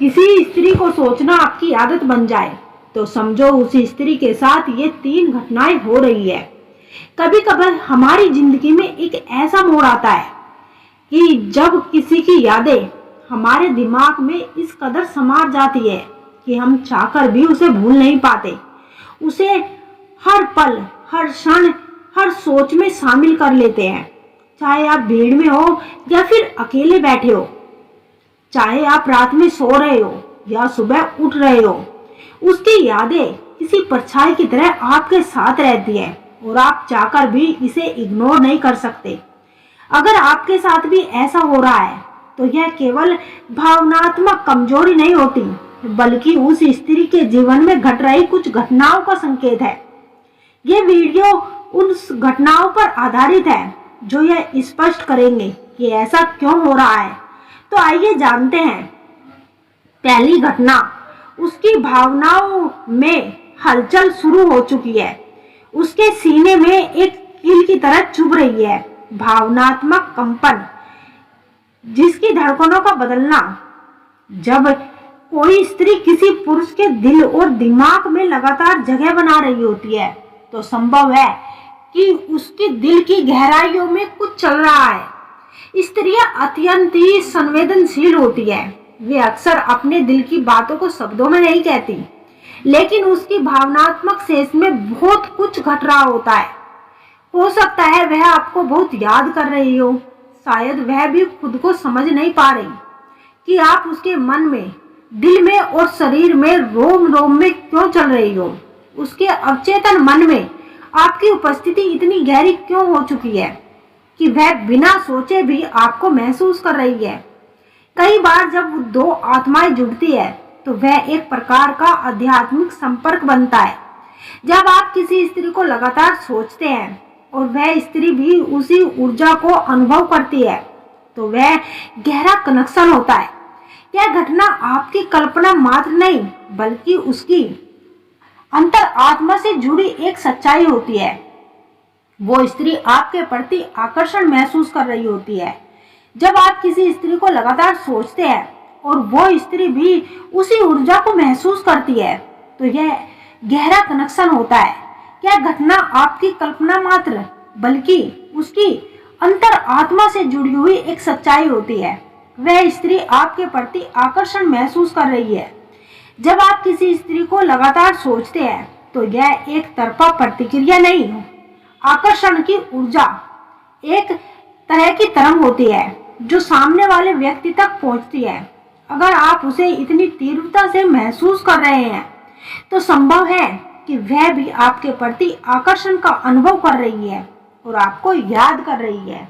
किसी स्त्री को सोचना आपकी आदत बन जाए तो समझो उस स्त्री के साथ ये 3 घटनाएं हो रही है। कभी कभी हमारी जिंदगी में एक ऐसा मोड़ आता है कि जब किसी की यादें हमारे दिमाग में इस कदर समा जाती है कि हम चाहकर भी उसे भूल नहीं पाते। उसे हर पल, हर क्षण, हर सोच में शामिल कर लेते हैं। चाहे आप भीड़ में हो या फिर अकेले बैठे हो, चाहे आप रात में सो रहे हो या सुबह उठ रहे हो, उसकी यादें किसी परछाई की तरह आपके साथ रहती है और आप चाहकर भी इसे इग्नोर नहीं कर सकते। अगर आपके साथ भी ऐसा हो रहा है तो यह केवल भावनात्मक कमजोरी नहीं होती, बल्कि उस स्त्री के जीवन में घट रही कुछ घटनाओं का संकेत है। ये वीडियो उन घटनाओं पर आधारित है जो यह स्पष्ट करेंगे कि ऐसा क्यों हो रहा है। तो आइए जानते हैं। पहली घटना, उसकी भावनाओं में हलचल शुरू हो चुकी है। उसके सीने में एक कील की तरह चुभ रही है, भावनात्मक कंपन, जिसकी धड़कनों का बदलना। जब कोई स्त्री किसी पुरुष के दिल और दिमाग में लगातार जगह बना रही होती है तो संभव है कि उसके दिल की गहराइयों में कुछ चल रहा है। स्त्रियां अत्यंत ही संवेदनशील होती है। वे अक्सर अपने दिल की बातों को शब्दों में नहीं कहती, लेकिन उसकी भावनात्मक शेष में बहुत कुछ घट रहा होता है। हो सकता है वह आपको बहुत याद कर रही हो, शायद वह भी खुद को समझ नहीं पा रही कि आप उसके मन में, दिल में और शरीर में रोम रोम में क्यों चल रही हो। उसके अवचेतन मन में आपकी उपस्थिति इतनी गहरी क्यों हो चुकी है कि वह बिना सोचे भी आपको महसूस कर रही है। कई बार जब दो आत्माएं जुड़ती है तो वह एक प्रकार का आध्यात्मिक संपर्क बनता है। जब आप किसी स्त्री को लगातार सोचते हैं और वह स्त्री भी उसी ऊर्जा को अनुभव करती है तो वह गहरा कनेक्शन होता है। यह घटना आपकी कल्पना मात्र नहीं, बल्कि उसकी अंतर आत्मा से जुड़ी एक सच्चाई होती है। वो स्त्री आपके प्रति आकर्षण महसूस कर रही होती है। जब आप किसी स्त्री को लगातार सोचते हैं और वो स्त्री भी उसी ऊर्जा को महसूस करती है तो यह गहरा कनेक्शन होता है। यह घटना आपकी कल्पना मात्र, बल्कि उसकी अंतर आत्मा से जुड़ी हुई एक सच्चाई होती है। वह स्त्री आपके प्रति आकर्षण महसूस कर रही है। जब आप किसी स्त्री को लगातार सोचते हैं तो यह एक तरफा प्रतिक्रिया नहीं, आकर्षण की ऊर्जा एक तरह की तरंग होती है जो सामने वाले व्यक्ति तक पहुंचती है। अगर आप उसे इतनी तीव्रता से महसूस कर रहे हैं तो संभव है कि वह भी आपके प्रति आकर्षण का अनुभव कर रही है और आपको याद कर रही है।